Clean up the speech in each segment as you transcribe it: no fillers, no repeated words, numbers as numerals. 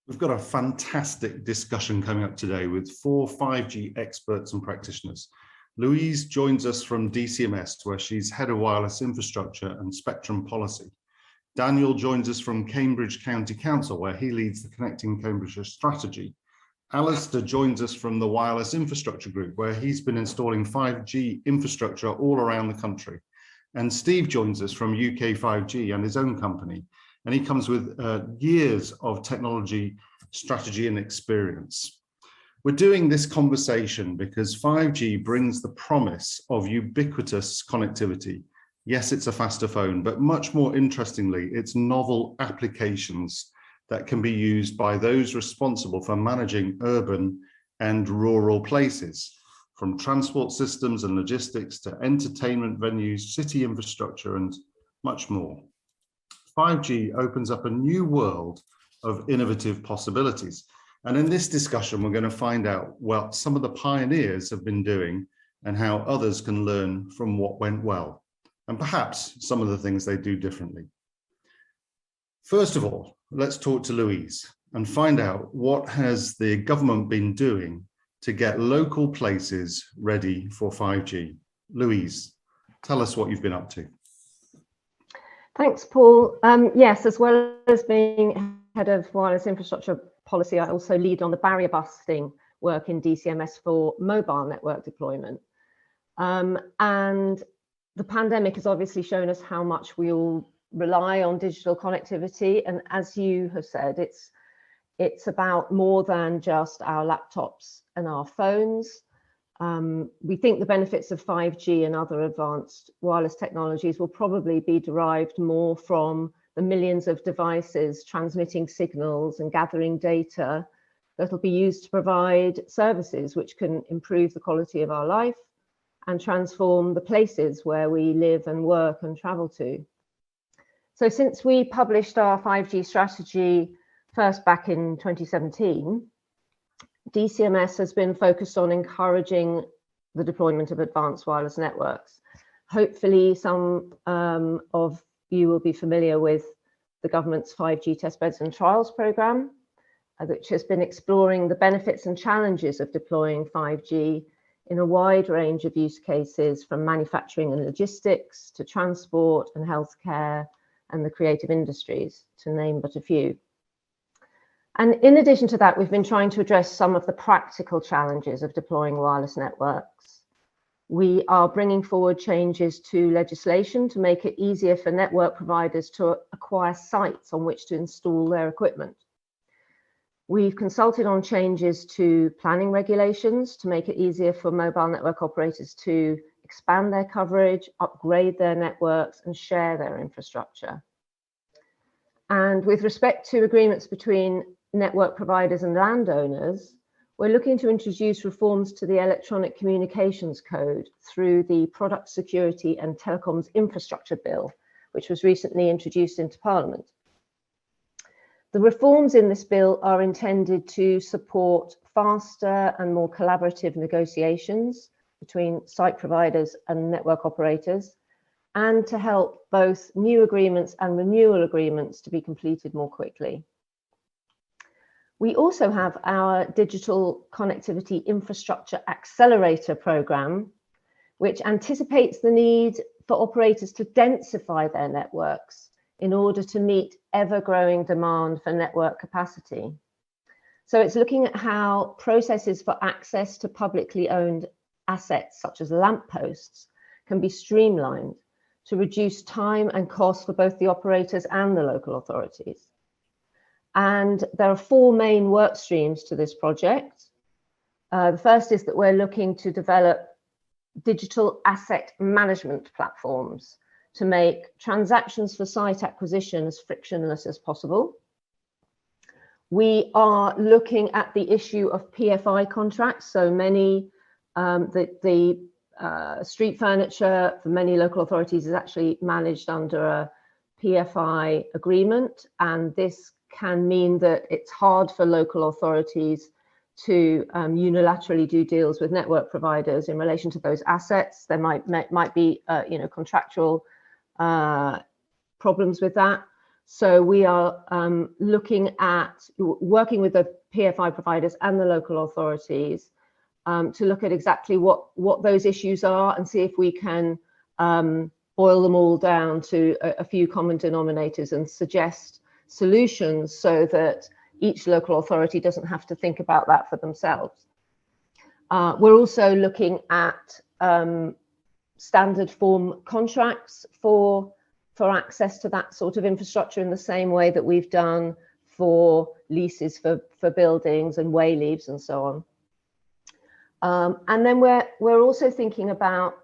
We've got a fantastic discussion coming up today with 4 5G experts and practitioners. Louise joins us from DCMS, where she's head of wireless infrastructure and spectrum policy. Daniel joins us from Cambridge County Council, where he leads the Connecting Cambridgeshire strategy. Alistair joins us from the Wireless Infrastructure Group, where he's been installing 5G infrastructure all around the country. And Steve joins us from UK5G and his own company. And he comes with years of technology, strategy and experience. We're doing this conversation because 5G brings the promise of ubiquitous connectivity. Yes, it's a faster phone, but much more interestingly, it's novel applications that can be used by those responsible for managing urban and rural places, from transport systems and logistics to entertainment venues, city infrastructure, and much more. 5G opens up a new world of innovative possibilities. And in this discussion, we're going to find out what some of the pioneers have been doing and how others can learn from what went well, and perhaps some of the things they do differently. First of all, let's talk to Louise and find out what has the government been doing to get local places ready for 5G. Louise, tell us what you've been up to. Thanks, Paul. Yes, as well as being head of wireless infrastructure policy, I also lead on the barrier busting work in DCMS for mobile network deployment. And the pandemic has obviously shown us how much we all rely on digital connectivity. And as you have said, it's about more than just our laptops and our phones. We think the benefits of 5G and other advanced wireless technologies will probably be derived more from the millions of devices transmitting signals and gathering data that will be used to provide services which can improve the quality of our life and transform the places where we live and work and travel to. So since we published our 5G strategy first back in 2017, DCMS has been focused on encouraging the deployment of advanced wireless networks. Hopefully some of you will be familiar with the government's 5G testbeds and trials programme, which has been exploring the benefits and challenges of deploying 5G in a wide range of use cases, from manufacturing and logistics to transport and healthcare and the creative industries, to name but a few. And in addition to that, we've been trying to address some of the practical challenges of deploying wireless networks. We are bringing forward changes to legislation to make it easier for network providers to acquire sites on which to install their equipment. We've consulted on changes to planning regulations to make it easier for mobile network operators to expand their coverage, upgrade their networks, and share their infrastructure. And with respect to agreements between network providers and landowners, we're looking to introduce reforms to the Electronic Communications Code through the Product Security and Telecoms Infrastructure Bill, which was recently introduced into Parliament. The reforms in this bill are intended to support faster and more collaborative negotiations between site providers and network operators, and to help both new agreements and renewal agreements to be completed more quickly. We also have our Digital Connectivity Infrastructure Accelerator programme, which anticipates the need for operators to densify their networks in order to meet ever-growing demand for network capacity. So it's looking at how processes for access to publicly owned assets, such as lampposts, can be streamlined to reduce time and cost for both the operators and the local authorities. And there are 4 main work streams to this project. The first is that we're looking to develop digital asset management platforms to make transactions for site acquisition as frictionless as possible. We are looking at the issue of PFI contracts. So many, street furniture for many local authorities is actually managed under a PFI agreement, and this can mean that it's hard for local authorities to unilaterally do deals with network providers in relation to those assets. There might be contractual problems with that. So we are looking at working with the PFI providers and the local authorities to look at exactly what those issues are and see if we can boil them all down to a few common denominators and suggest solutions so that each local authority doesn't have to think about that for themselves. We're also looking at standard form contracts for access to that sort of infrastructure in the same way that we've done for leases for buildings and way leaves and so on. And then we're also thinking about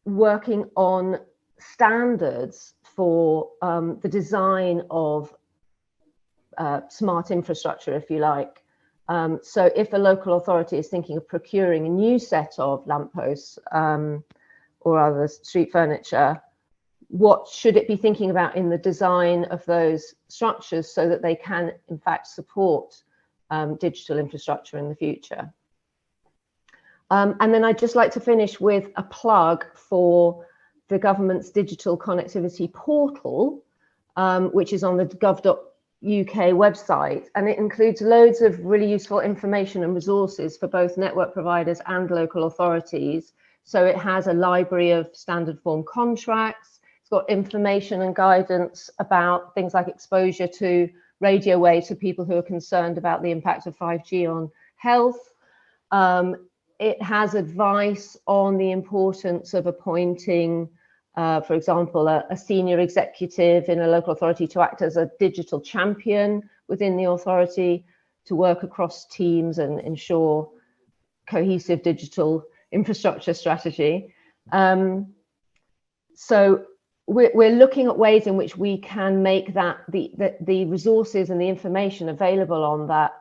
working on standards for the design of smart infrastructure, if you like. So if a local authority is thinking of procuring a new set of lampposts or other street furniture, what should it be thinking about in the design of those structures so that they can in fact support digital infrastructure in the future? And then I'd just like to finish with a plug for the government's digital connectivity portal, which is on the gov.uk website, and it includes loads of really useful information and resources for both network providers and local authorities. So it has a library of standard form contracts. It's got information and guidance about things like exposure to radio waves for people who are concerned about the impact of 5G on health. It has advice on the importance of appointing, for example, a senior executive in a local authority to act as a digital champion within the authority, to work across teams and ensure cohesive digital infrastructure strategy. So we're looking at ways in which we can make that the resources and the information available on that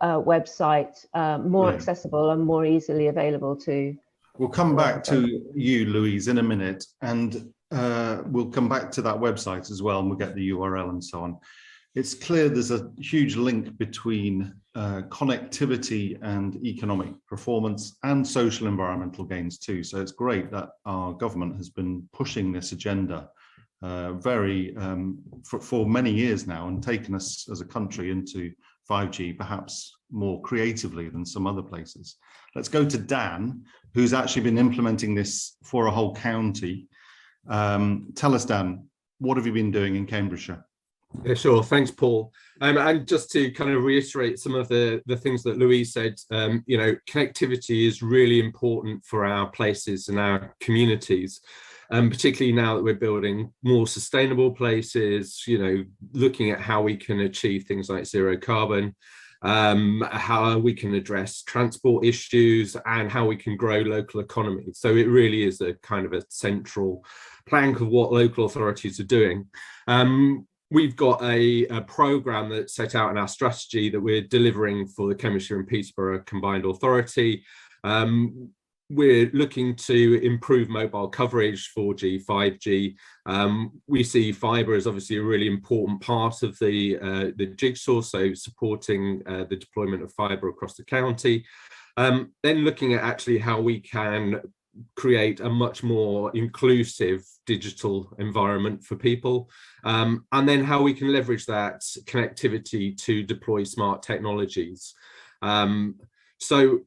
website more accessible and more easily available to. We'll come back to you, Louise, in a minute, and we'll come back to that website as well, and we'll get the URL and so on. It's clear there's a huge link between connectivity and economic performance and social environmental gains too. So it's great that our government has been pushing this agenda for many years now and taken us as a country into 5G, perhaps more creatively than some other places. Let's go to Dan, who's actually been implementing this for a whole county. Tell us, Dan, what have you been doing in Cambridgeshire? Yeah, sure. Thanks, Paul. And just to kind of reiterate some of the things that Louise said, you know, connectivity is really important for our places and our communities. Particularly now that we're building more sustainable places, you know, looking at how we can achieve things like zero carbon, how we can address transport issues and how we can grow local economy. So it really is a kind of a central plank of what local authorities are doing. We've got a programme that's set out in our strategy that we're delivering for the Cambridgeshire and Peterborough Combined Authority. We're looking to improve mobile coverage, 4G, 5G. We see fibre as obviously a really important part of the jigsaw, so supporting the deployment of fibre across the county. Then looking at actually how we can create a much more inclusive digital environment for people, and then how we can leverage that connectivity to deploy smart technologies. So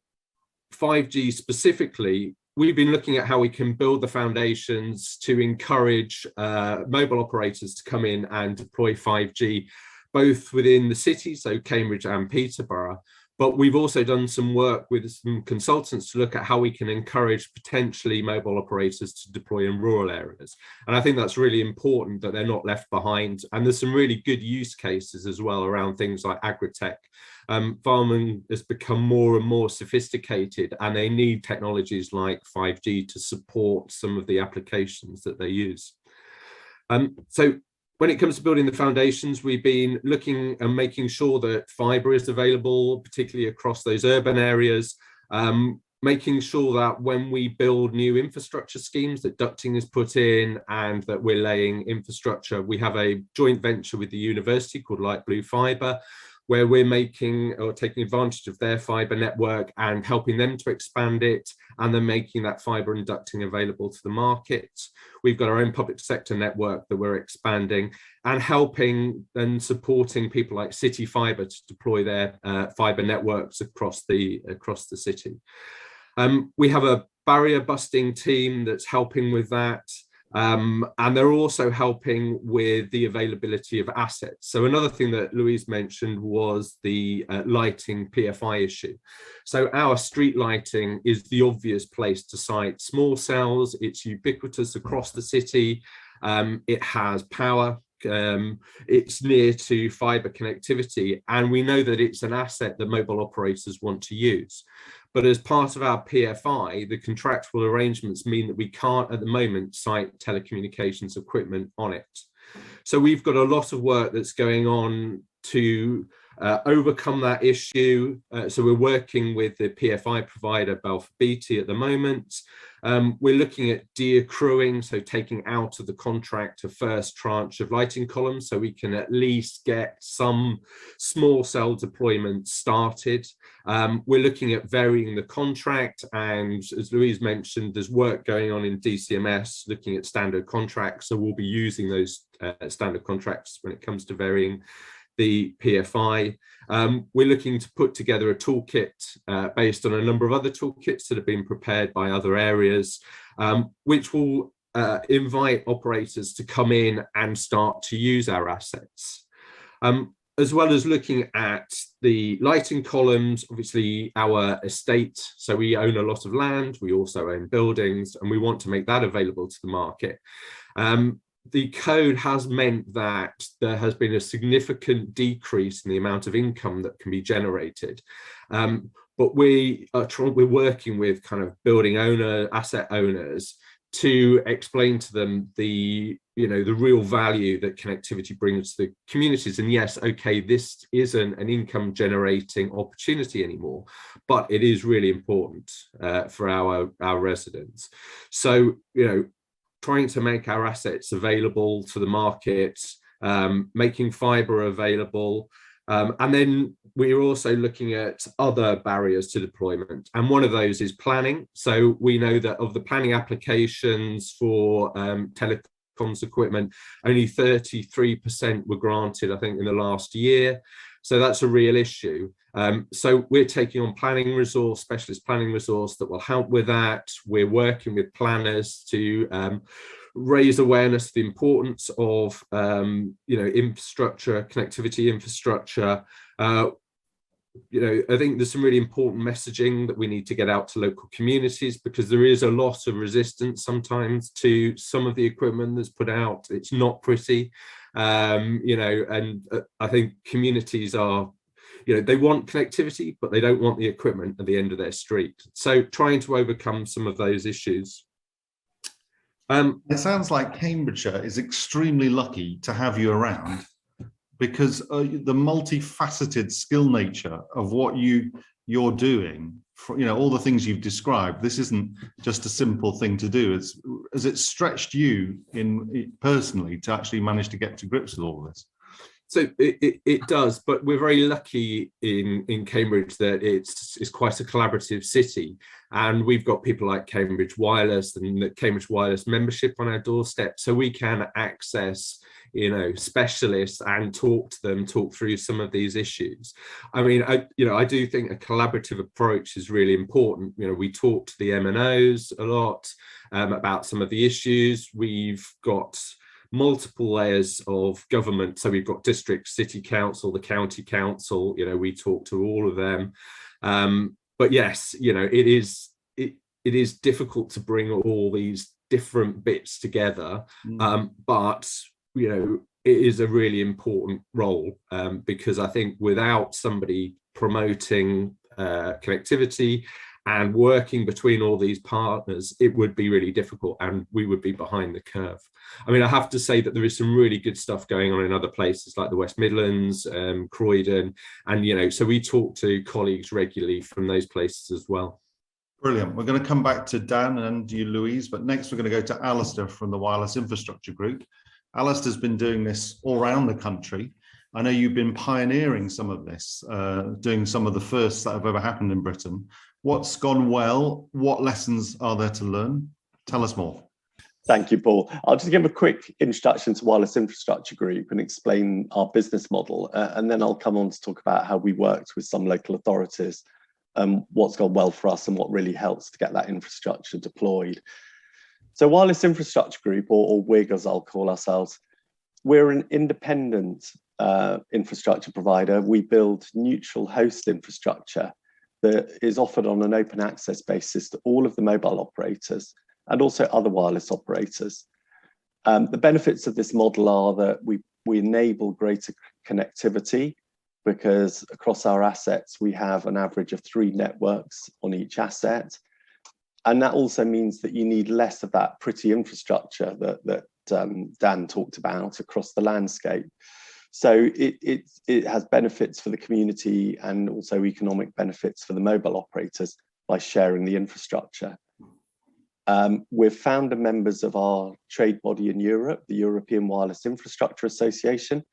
5G specifically, we've been looking at how we can build the foundations to encourage mobile operators to come in and deploy 5G, both within the city, so Cambridge and Peterborough. But we've also done some work with some consultants to look at how we can encourage potentially mobile operators to deploy in rural areas. And I think that's really important that they're not left behind. And there's some really good use cases as well around things like agritech. Farming has become more and more sophisticated and they need technologies like 5G to support some of the applications that they use. So when it comes to building the foundations, we've been looking and making sure that fibre is available, particularly across those urban areas, making sure that when we build new infrastructure schemes that ducting is put in and that we're laying infrastructure. We have a joint venture with the university called Light Blue Fibre, where we're making or taking advantage of their fibre network and helping them to expand it, and then making that fibre and ducting available to the market. We've got our own public sector network that we're expanding, and helping and supporting people like City Fibre to deploy their fibre networks across the city. We have a barrier busting team that's helping with that. And they're also helping with the availability of assets. So another thing that Louise mentioned was the lighting PFI issue. So our street lighting is the obvious place to site small cells. It's ubiquitous across the city. It has power. It's near to fibre connectivity, and we know that it's an asset that mobile operators want to use. But as part of our PFI, the contractual arrangements mean that we can't at the moment site telecommunications equipment on it. So we've got a lot of work that's going on to overcome that issue. So we're working with the PFI provider Balfour Beatty at the moment. We're looking at de-accruing, so taking out of the contract a first tranche of lighting columns, so we can at least get some small cell deployment started. We're looking at varying the contract, and as Louise mentioned, there's work going on in DCMS looking at standard contracts, so we'll be using those standard contracts when it comes to varying the PFI. We're looking to put together a toolkit based on a number of other toolkits that have been prepared by other areas, which will invite operators to come in and start to use our assets. As well as looking at the lighting columns, obviously our estate, so we own a lot of land, we also own buildings, and we want to make that available to the market. The code has meant that there has been a significant decrease in the amount of income that can be generated. But we're working with kind of building asset owners to explain to them the real value that connectivity brings to the communities. And yes, okay, this isn't an income generating opportunity anymore, but it is really important for our residents. So, trying to make our assets available to the market, making fibre available. And then we're also looking at other barriers to deployment. And one of those is planning. So we know that of the planning applications for telecoms equipment, only 33% were granted, I think, in the last year. So that's a real issue. So we're taking on planning resource, specialist planning resource that will help with that. We're working with planners to raise awareness of the importance of infrastructure, connectivity infrastructure. I think there's some really important messaging that we need to get out to local communities, because there is a lot of resistance sometimes to some of the equipment that's put out. It's not pretty, and I think communities are, they want connectivity, but they don't want the equipment at the end of their street. So trying to overcome some of those issues. It sounds like Cambridgeshire is extremely lucky to have you around, because the multifaceted skill nature of what you're doing, all the things you've described, this isn't just a simple thing to do. Has it stretched you personally to actually manage to get to grips with all of this? So it does, but we're very lucky in Cambridge that it's quite a collaborative city, and we've got people like Cambridge Wireless and the Cambridge Wireless membership on our doorstep, so we can access specialists and talk through some of these issues. I mean, I do think a collaborative approach is really important. We talk to the M&Os a lot about some of the issues. We've got multiple layers of government, so we've got district, city council, the county council, we talk to all of them, but yes, it is difficult to bring all these different bits together, but it is a really important role, because I think without somebody promoting connectivity and working between all these partners, it would be really difficult, and we would be behind the curve. I mean, I have to say that there is some really good stuff going on in other places like the West Midlands, Croydon, and so we talk to colleagues regularly from those places as well. Brilliant. We're going to come back to Dan and you, Louise, but next we're going to go to Alistair from the Wireless Infrastructure Group. Alistair's been doing this all around the country. I know you've been pioneering some of this, doing some of the firsts that have ever happened in Britain. What's gone well? What lessons are there to learn? Tell us more. Thank you, Paul. I'll just give a quick introduction to Wireless Infrastructure Group and explain our business model, and then I'll come on to talk about how we worked with some local authorities, what's gone well for us and what really helps to get that infrastructure deployed. So Wireless Infrastructure Group, or WIG as I'll call ourselves, we're an independent infrastructure provider. We build neutral host infrastructure that is offered on an open access basis to all of the mobile operators and also other wireless operators. The benefits of this model are that we enable greater connectivity, because across our assets, we have an average of 3 networks on each asset. And that also means that you need less of that pretty infrastructure that Dan talked about across the landscape. So it has benefits for the community and also economic benefits for the mobile operators by sharing the infrastructure. We're founder members of our trade body in Europe, the European Wireless Infrastructure Association,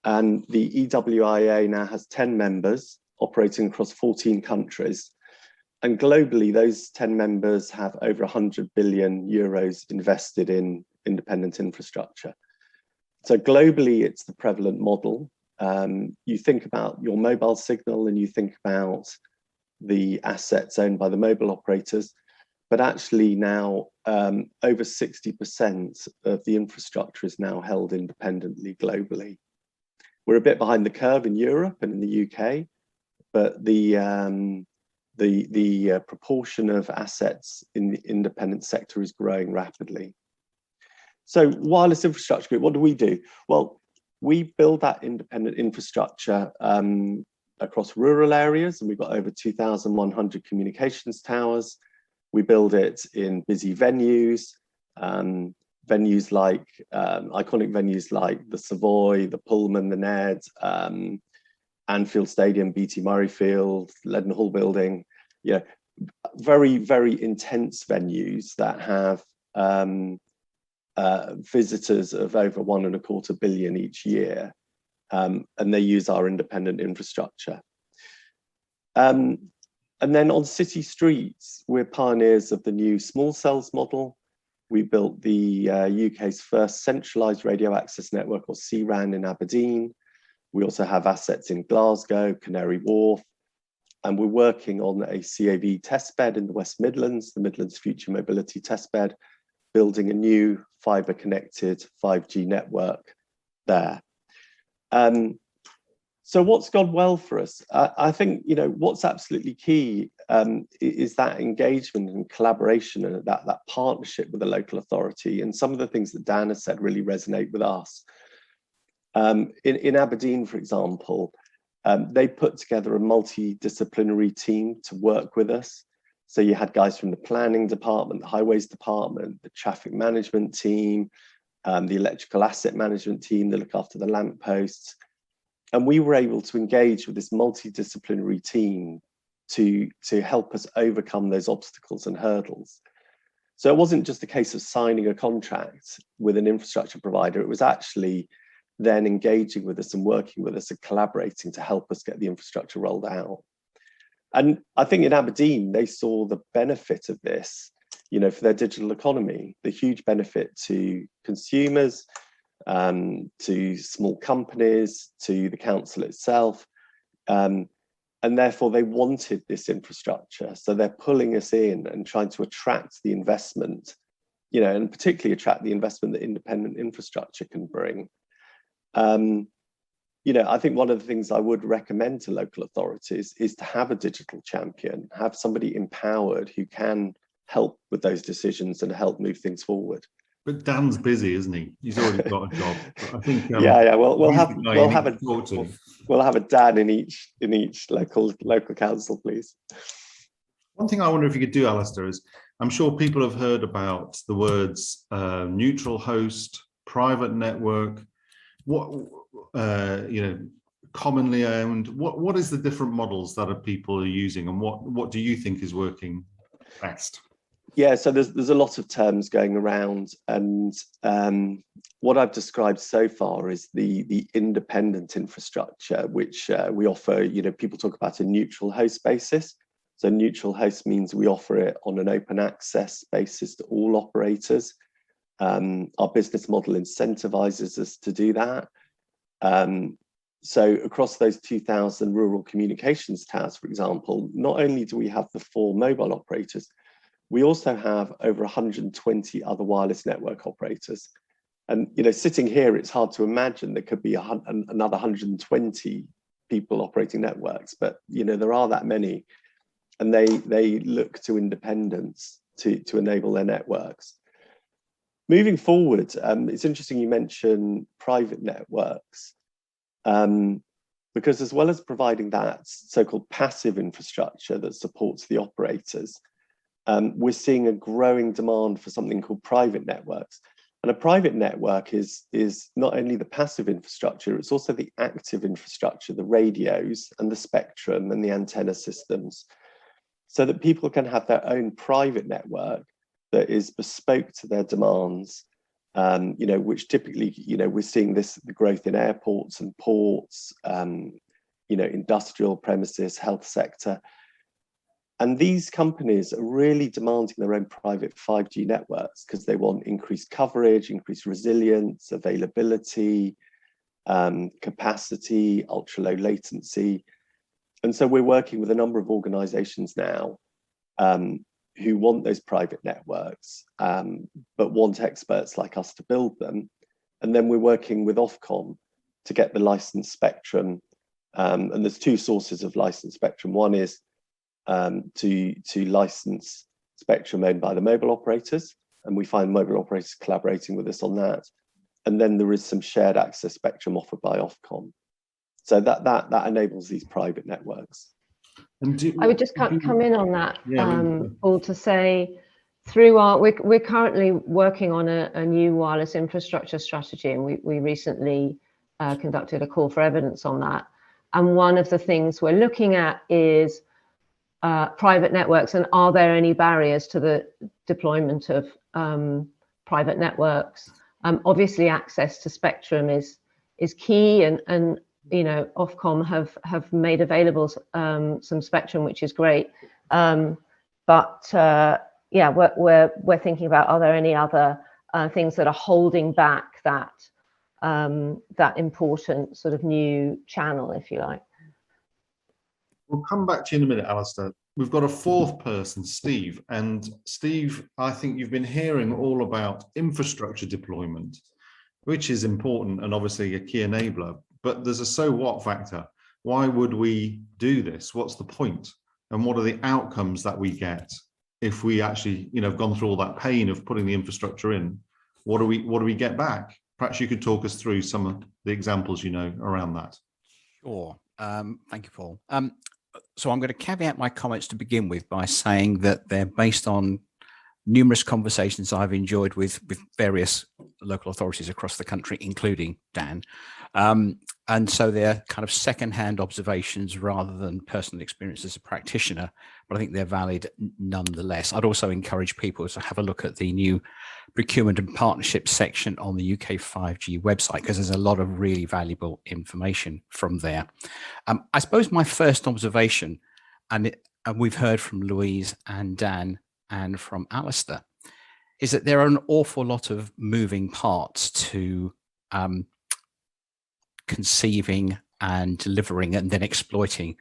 and the EWIA now has 10 members operating across 14 countries. And globally, those 10 members have over 100 billion euros invested in independent infrastructure. So globally, it's the prevalent model. You think about your mobile signal and you think about the assets owned by the mobile operators, but actually now over 60% of the infrastructure is now held independently globally. We're a bit behind the curve in Europe and in the UK, but the proportion of assets in the independent sector is growing rapidly. So Wireless Infrastructure Group, what do? Well, we build that independent infrastructure across rural areas, and we've got over 2,100 communications towers. We build it in busy venues, iconic venues like the Savoy, the Pullman, the Ned, Anfield Stadium, BT Murrayfield, Leadenhall Building. Yeah, very, very intense venues that have visitors of over 1.25 billion each year, and they use our independent infrastructure. And then on city streets, we're pioneers of the new small cells model. We built the UK's first centralised radio access network, or CRAN, in Aberdeen. We also have assets in Glasgow, Canary Wharf, and we're working on a CAV testbed in the West Midlands, the Midlands Future Mobility Testbed, building a new fibre-connected 5G network there. So what's gone well for us? I think, you know, what's absolutely key is that engagement and collaboration and that partnership with the local authority. And some of the things that Dan has said really resonate with us. In Aberdeen, for example, they put together a multidisciplinary team to work with us. So you had guys from the planning department, the highways department, the traffic management team, the electrical asset management team that look after the lampposts. And we were able to engage with this multidisciplinary team to help us overcome those obstacles and hurdles. So it wasn't just a case of signing a contract with an infrastructure provider, it was actually then engaging with us and working with us and collaborating to help us get the infrastructure rolled out. And I think in Aberdeen, they saw the benefit of this, you know, for their digital economy, the huge benefit to consumers, to small companies, to the council itself. And therefore they wanted this infrastructure. So they're pulling us in and trying to attract the investment, you know, and particularly attract the investment that independent infrastructure can bring. You know, I think one of the things I would recommend to local authorities is to have a digital champion, have somebody empowered who can help with those decisions and help move things forward. But Dan's busy, isn't he? He's already got a job. I think. Yeah. Well, we'll have a Dan in each local council, please. One thing I wonder if you could do, Alistair, is I'm sure people have heard about the words neutral host, private network. What you know, commonly owned. What is the different models that people are using, and what do you think is working best? Yeah, so there's a lot of terms going around, and what I've described so far is the independent infrastructure, which we offer. People talk about a neutral host basis. So neutral host means we offer it on an open access basis to all operators. Our business model incentivizes us to do that. So across those 2,000 rural communications towers, for example, not only do we have the 4 mobile operators, we also have over 120 other wireless network operators. And sitting here, it's hard to imagine there could be another 120 people operating networks, but there are that many, and they look to independence to enable their networks. Moving forward, it's interesting you mention private networks, because as well as providing that so-called passive infrastructure that supports the operators, we're seeing a growing demand for something called private networks. And a private network is not only the passive infrastructure, it's also the active infrastructure, the radios and the spectrum and the antenna systems, so that people can have their own private network that is bespoke to their demands, which typically, we're seeing the growth in airports and ports, industrial premises, health sector. And these companies are really demanding their own private 5G networks because they want increased coverage, increased resilience, availability, capacity, ultra low latency. And so we're working with a number of organizations now who want those private networks, but want experts like us to build them. And then we're working with Ofcom to get the licensed spectrum. And there's 2 sources of licensed spectrum. One is to license spectrum owned by the mobile operators, and we find mobile operators collaborating with us on that. And then there is some shared access spectrum offered by Ofcom. So that enables these private networks. I would just come in on that, Paul, to say we're currently working on a new wireless infrastructure strategy, and we recently conducted a call for evidence on that. And one of the things we're looking at is private networks, and are there any barriers to the deployment of private networks? Obviously, access to spectrum is key, and Ofcom have made available some spectrum, which is great. But we're thinking about, are there any other things that are holding back that important sort of new channel, if you like? We'll come back to you in a minute, Alistair. We've got a 4th person, Steve. And Steve, I think you've been hearing all about infrastructure deployment, which is important and obviously a key enabler. But there's a so what factor. Why would we do this? What's the point? And what are the outcomes that we get if we actually, have gone through all that pain of putting the infrastructure in? What do we get back? Perhaps you could talk us through some of the examples around that. Sure. Thank you, Paul. So I'm going to caveat my comments to begin with by saying that they're based on numerous conversations I've enjoyed with various local authorities across the country, including Dan. And so they're kind of secondhand observations rather than personal experience as a practitioner, but I think they're valid nonetheless. I'd also encourage people to have a look at the new procurement and partnership section on the UK5G website, because there's a lot of really valuable information from there. I suppose my first observation, and we've heard from Louise and Dan and from Alistair, is that there are an awful lot of moving parts to conceiving and delivering and then exploiting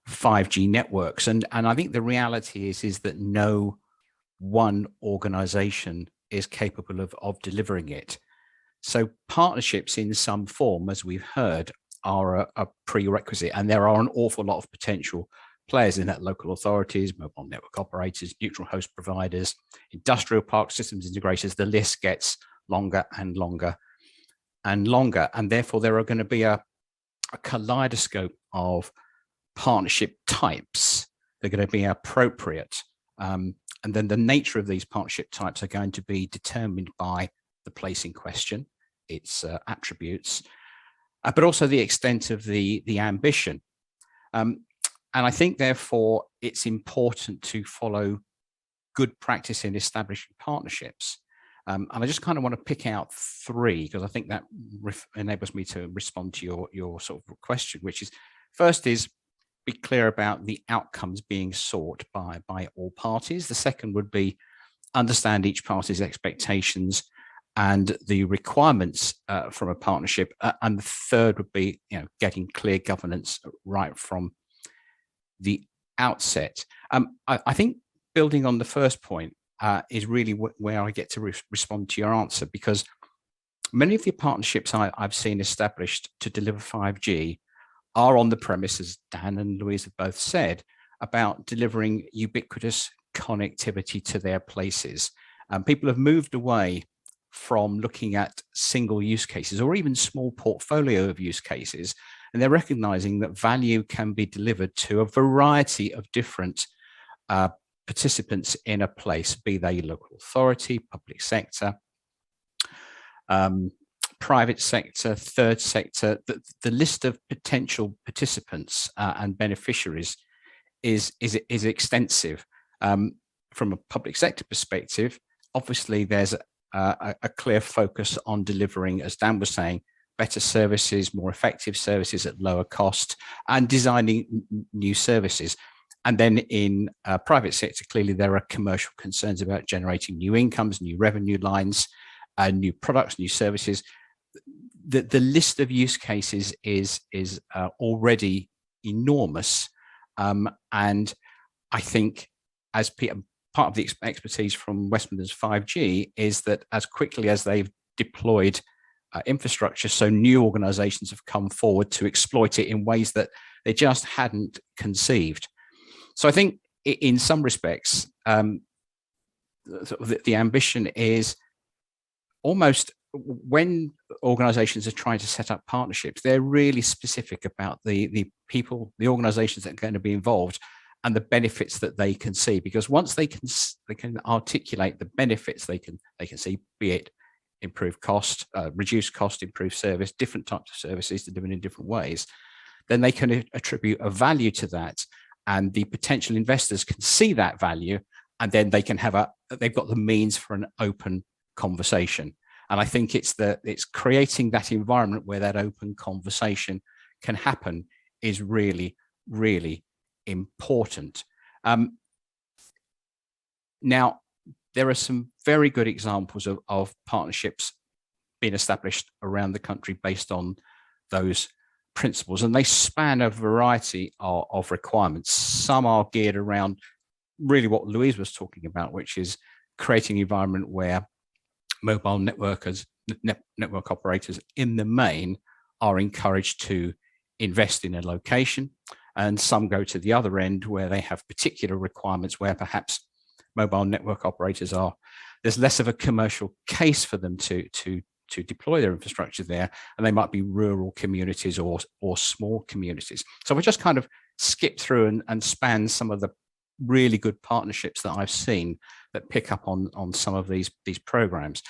5G networks. And I think the reality is that no one organization is capable of delivering it. So partnerships in some form, as we've heard, are a prerequisite, and there are an awful lot of potential players in that: local authorities, mobile network operators, neutral host providers, industrial park systems integrators. The list gets longer and longer and longer, and therefore there are going to be a kaleidoscope of partnership types. They're going to be appropriate, and then the nature of these partnership types are going to be determined by the place in question, its attributes, but also the extent of the ambition. And I think, therefore, it's important to follow good practice in establishing partnerships. And I just kind of want to pick out three, because I think that enables me to respond to your sort of question, which is, first is be clear about the outcomes being sought by all parties. The second would be understand each party's expectations and the requirements from a partnership. And the third would be, getting clear governance right from the outset. I think building on the first point is really where I get to respond to your answer, because many of the partnerships I've seen established to deliver 5G are on the premise, as Dan and Louise have both said, about delivering ubiquitous connectivity to their places. People have moved away from looking at single use cases or even small portfolio of use cases, and they're recognizing that value can be delivered to a variety of different participants in a place, be they local authority, public sector, private sector, third sector. The list of potential participants and beneficiaries is extensive. From a public sector perspective, obviously there's a clear focus on delivering, as Dan was saying, better services, more effective services at lower cost, and designing new services. And then in private sector, clearly there are commercial concerns about generating new incomes, new revenue lines, new products, new services. The list of use cases is already enormous, and I think as part of the expertise from West Midlands 5G is that as quickly as they've deployed infrastructure, so new organisations have come forward to exploit it in ways that they just hadn't conceived. So I think in some respects, the ambition is almost, when organisations are trying to set up partnerships, they're really specific about the people, the organisations that are going to be involved, and the benefits that they can see. Because once they can articulate the benefits they can see, be it improve cost, reduce cost, improve service, different types of services delivered in different ways, then they can attribute a value to that, and the potential investors can see that value, and then they can they've got the means for an open conversation. And I think it's creating that environment where that open conversation can happen is really, really important. Now, there are some very good examples of partnerships being established around the country based on those principles, and they span a variety of requirements. Some are geared around really what Louise was talking about, which is creating an environment where mobile network operators in the main are encouraged to invest in a location, and some go to the other end where they have particular requirements where perhaps mobile network operators there's less of a commercial case for them to deploy their infrastructure there, and they might be rural communities or small communities. So we just kind of skip through and span some of the really good partnerships that I've seen that pick up on some of these programs.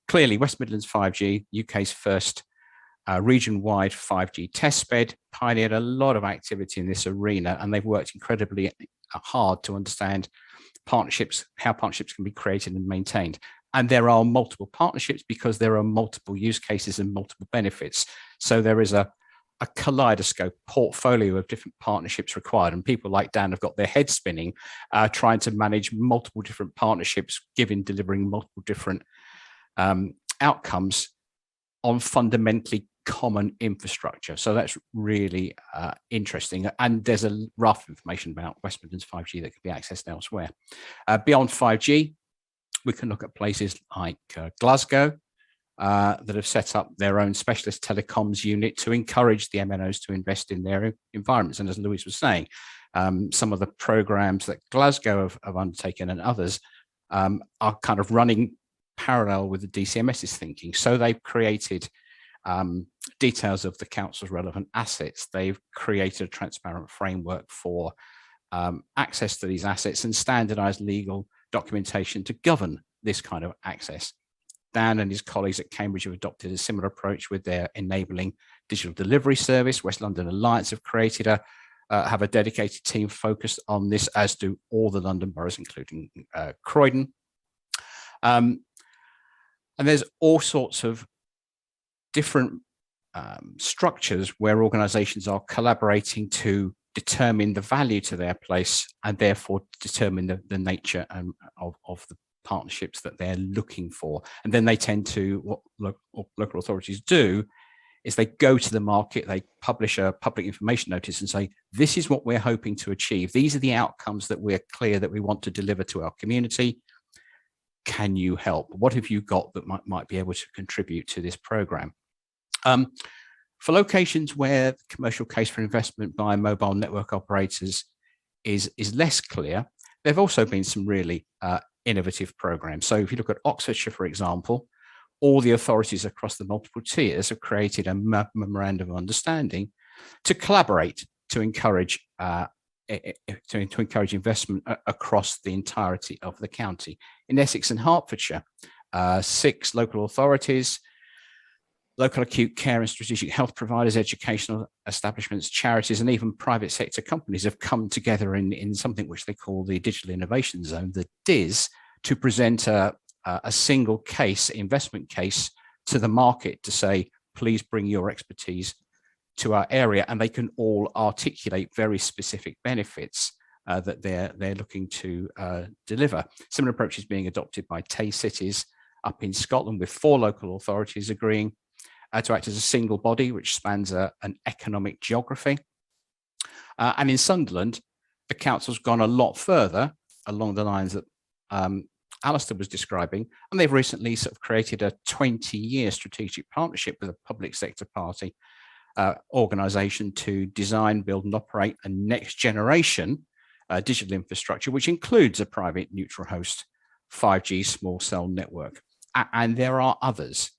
Clearly, West Midlands 5G, UK's first region-wide 5G testbed, pioneered a lot of activity in this arena, and they've worked incredibly hard to understand partnerships, how partnerships can be created and maintained. And there are multiple partnerships because there are multiple use cases and multiple benefits. So there is a kaleidoscope portfolio of different partnerships required, and people like Dan have got their head spinning trying to manage multiple different partnerships, delivering multiple different outcomes on fundamentally common infrastructure. So that's really interesting, and there's a rough information about West Midlands 5G that can be accessed elsewhere. Beyond 5G, we can look at places like Glasgow, that have set up their own specialist telecoms unit to encourage the MNOs to invest in their environments. And as Louise was saying, some of the programs that Glasgow have undertaken and others are kind of running parallel with the DCMS's thinking. So they've created details of the council's relevant assets. They've created a transparent framework for access to these assets and standardized legal documentation to govern this kind of access. Dan and his colleagues at Cambridge have adopted a similar approach with their enabling digital delivery service. West London Alliance have created a have a dedicated team focused on this, as do all the London boroughs, including Croydon. And there's all sorts of different structures where organisations are collaborating to determine the value to their place and therefore determine the nature of the partnerships that they're looking for. And then they tend to, what local authorities do is they go to the market, they publish a public information notice and say, this is what we're hoping to achieve. These are the outcomes that we're clear that we want to deliver to our community. Can you help? What have you got that might be able to contribute to this program? For locations where the commercial case for investment by mobile network operators is less clear, there have also been some really innovative programs. So if you look at Oxfordshire, for example, all the authorities across the multiple tiers have created a memorandum of understanding to collaborate to encourage investment across the entirety of the county. In Essex and Hertfordshire, 6 local authorities, local acute care and strategic health providers, educational establishments, charities, and even private sector companies have come together in something which they call the Digital Innovation Zone, the DIS, to present a single case, investment case, to the market to say, please bring your expertise to our area, and they can all articulate very specific benefits that they're looking to deliver. Similar approaches being adopted by Tay cities up in Scotland, with 4 local authorities agreeing to act as a single body which spans an economic geography. And in Sunderland, the council's gone a lot further along the lines that Alistair was describing, and they've recently sort of created a 20-year strategic partnership with a public sector party organisation to design, build and operate a next generation digital infrastructure, which includes a private neutral host 5G small cell network. And there are others.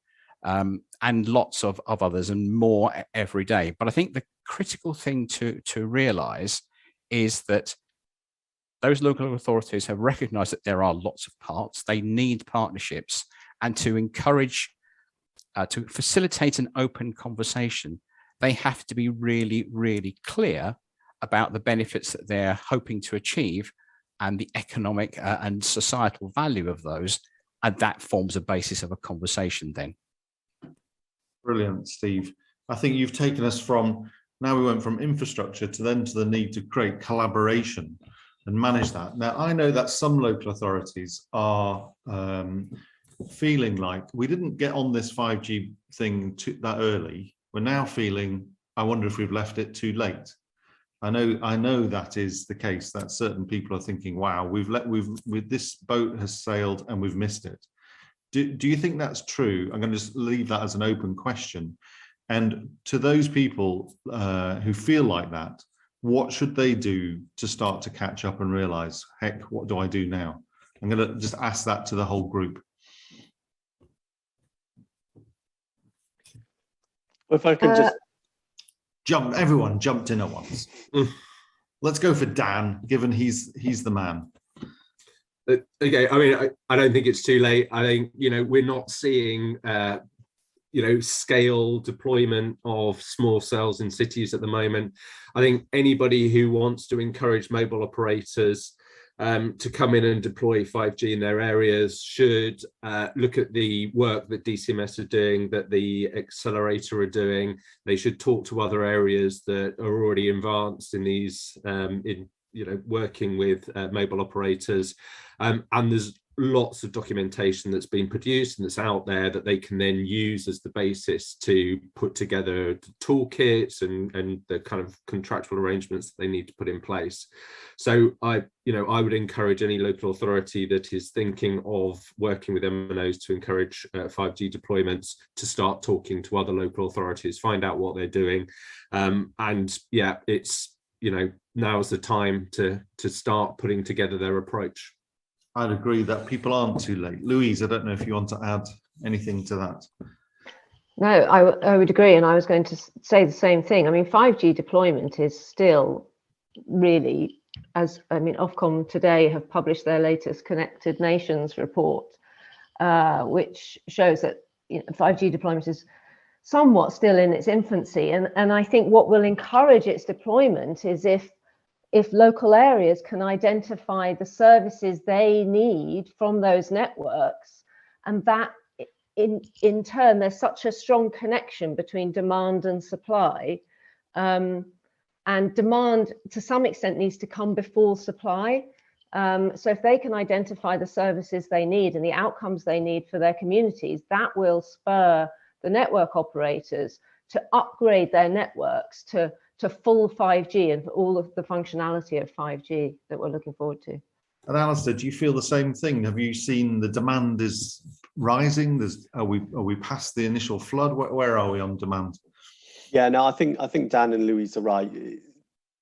And lots of others and more every day. But I think the critical thing to realise is that those local authorities have recognised that there are lots of parts. They need partnerships, and to encourage, to facilitate an open conversation, they have to be really, really clear about the benefits that they're hoping to achieve and the economic and societal value of those. And that forms a basis of a conversation then. Brilliant, Steve. I think you've taken us from, now we went from infrastructure to the need to create collaboration and manage that. Now, I know that some local authorities are feeling like we didn't get on this 5G thing that early. We're now feeling, I wonder if we've left it too late. I know that is the case, that certain people are thinking, wow, this boat has sailed and we've missed it. Do you think that's true? I'm going to just leave that as an open question. And to those people who feel like that, what should they do to start to catch up and realize, heck, what do I do now? I'm going to just ask that to the whole group. If I could just everyone jumped in at once. Let's go for Dan, given he's the man. Okay, I mean, I don't think it's too late. I think, we're not seeing, scale deployment of small cells in cities at the moment. I think anybody who wants to encourage mobile operators to come in and deploy 5G in their areas should look at the work that DCMS are doing, that the Accelerator are doing. They should talk to other areas that are already advanced in these, working with mobile operators. And there's lots of documentation that's been produced and that's out there that they can then use as the basis to put together toolkits and the kind of contractual arrangements that they need to put in place. So I would encourage any local authority that is thinking of working with MNOs to encourage 5G deployments to start talking to other local authorities, find out what they're doing. And yeah, it's, now's the time to start putting together their approach. I'd agree that people aren't too late. Louise, I don't know if you want to add anything to that. No, I would agree, and I was going to say the same thing. I mean, 5G deployment is still really, Ofcom today have published their latest Connected Nations report, which shows that 5G deployment is somewhat still in its infancy. And I think what will encourage its deployment is if local areas can identify the services they need from those networks, and that in turn there's such a strong connection between demand and supply, and demand to some extent needs to come before supply. So if they can identify the services they need and the outcomes they need for their communities, that will spur the network operators to upgrade their networks to full 5G and for all of the functionality of 5G that we're looking forward to. And Alistair, do you feel the same thing? Have you seen the demand is rising? Are we past the initial flood? Where are we on demand? Yeah, no, I think Dan and Louise are right.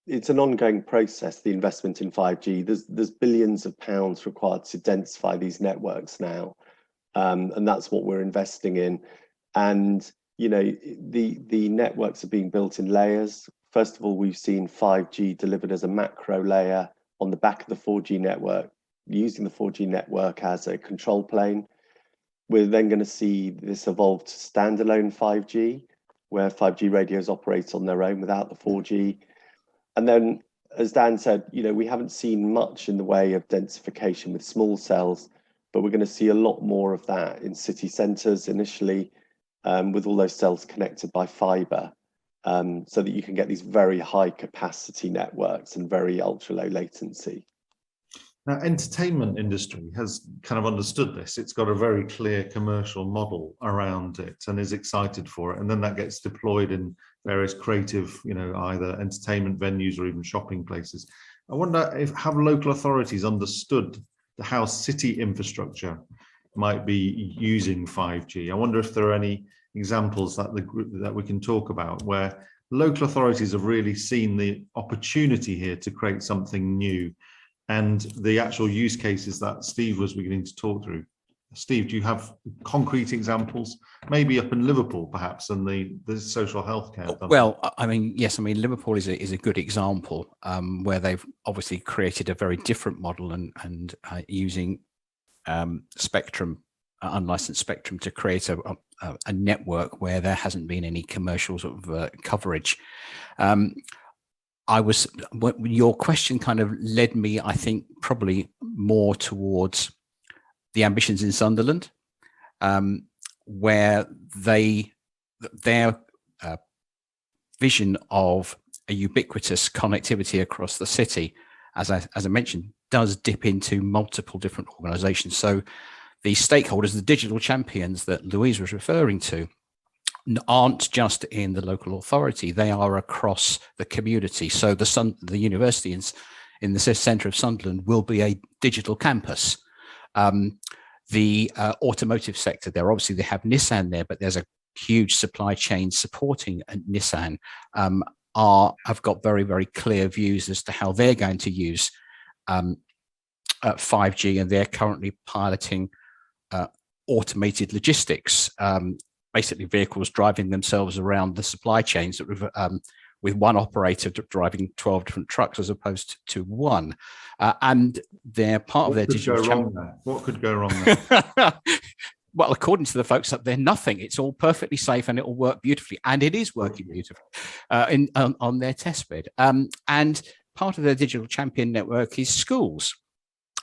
It's an ongoing process, the investment in 5G. There's billions of pounds required to densify these networks now, and that's what we're investing in. And you know, the networks are being built in layers. First of all, we've seen 5G delivered as a macro layer on the back of the 4G network, using the 4G network as a control plane. We're then going to see this evolve to standalone 5G, where 5G radios operate on their own without the 4G. And then, as Dan said, you know, we haven't seen much in the way of densification with small cells, but we're going to see a lot more of that in city centres initially, with all those cells connected by fibre, so that you can get these very high capacity networks and very ultra low latency. Now, entertainment industry has kind of understood this. It's got a very clear commercial model around it and is excited for it. And then that gets deployed in various creative, you know, either entertainment venues or even shopping places. I wonder have local authorities understood how city infrastructure might be using 5G? I wonder if there are any examples that we can talk about where local authorities have really seen the opportunity here to create something new, and the actual use cases that Steve was beginning to talk through. Steve, do you have concrete examples, maybe up in Liverpool perhaps, and the social healthcare? Well, I mean, yes, I mean, Liverpool is a good example where they've obviously created a very different model and using spectrum, unlicensed spectrum, to create a network where there hasn't been any commercial sort of coverage. Your question kind of led me, I think, probably more towards the ambitions in Sunderland, where their vision of a ubiquitous connectivity across the city, as I mentioned, does dip into multiple different organisations. So the stakeholders, the digital champions that Louise was referring to, aren't just in the local authority, they are across the community. So the university in the centre of Sunderland will be a digital campus. The automotive sector, they have Nissan there, but there's a huge supply chain supporting Nissan, have got very, very clear views as to how they're going to use 5G, and they're currently piloting automated logistics, basically vehicles driving themselves around the supply chains with one operator driving 12 different trucks as opposed to one. And they're part of their digital channel. What could go wrong there? Well, according to the folks up there, nothing. It's all perfectly safe and it will work beautifully. And it is working beautifully on their test bed. And part of their digital champion network is schools,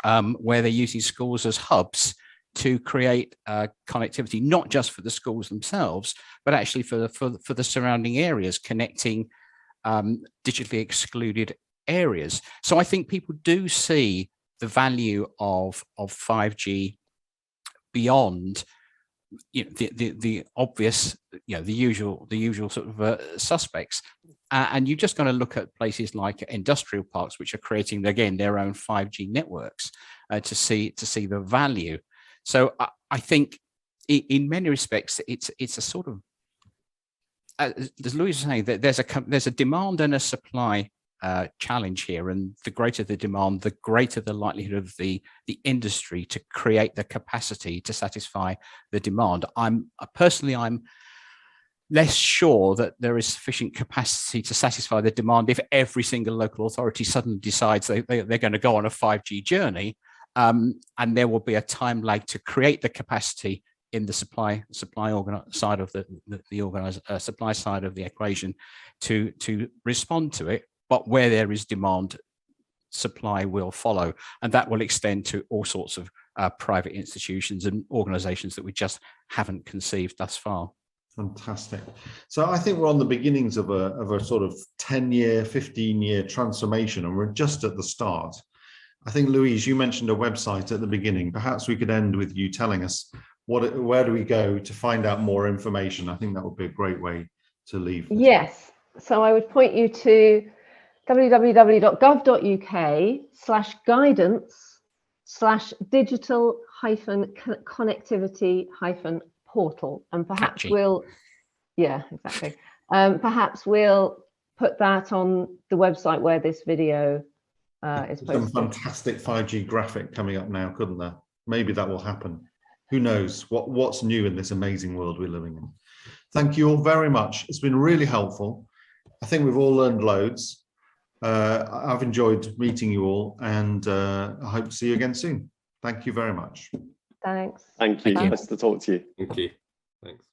where they're using schools as hubs to create connectivity, not just for the schools themselves, but actually for the surrounding areas, connecting digitally excluded areas. So I think people do see the value of 5G beyond, you know, the obvious, you know, the usual sort of suspects. And you've just got to look at places like industrial parks, which are creating again their own 5G networks to see the value. So I think in many respects, it's a sort of, as Louise was saying, that there's a demand and a supply challenge here, and the greater the demand, the greater the likelihood of the industry to create the capacity to satisfy the demand. I'm less sure that there is sufficient capacity to satisfy the demand if every single local authority suddenly decides they're going to go on a 5G journey. And there will be a time lag to create the capacity in the supply side of the supply side of the equation to respond to it. But where there is demand, supply will follow, and that will extend to all sorts of private institutions and organisations that we just haven't conceived thus far. Fantastic. So I think we're on the beginnings of a sort of 10-year, 15-year transformation, and we're just at the start. I think, Louise, you mentioned a website at the beginning. Perhaps we could end with you telling us where do we go to find out more information. I think that would be a great way to leave. Yes. So I would point you to www.gov.uk/guidance/digital-connectivity-portal, and perhaps Catchy. perhaps we'll put that on the website where this video is posted. Some fantastic 5G graphic coming up now, couldn't there? Maybe that will happen. Who knows what's new in this amazing world we're living in. Thank you all very much. It's been really helpful. I think we've all learned loads. I've enjoyed meeting you all, and I hope to see you again soon. Thank you very much. Thanks. Thank you. Thank you. Nice to talk to you. Thank you. Thanks.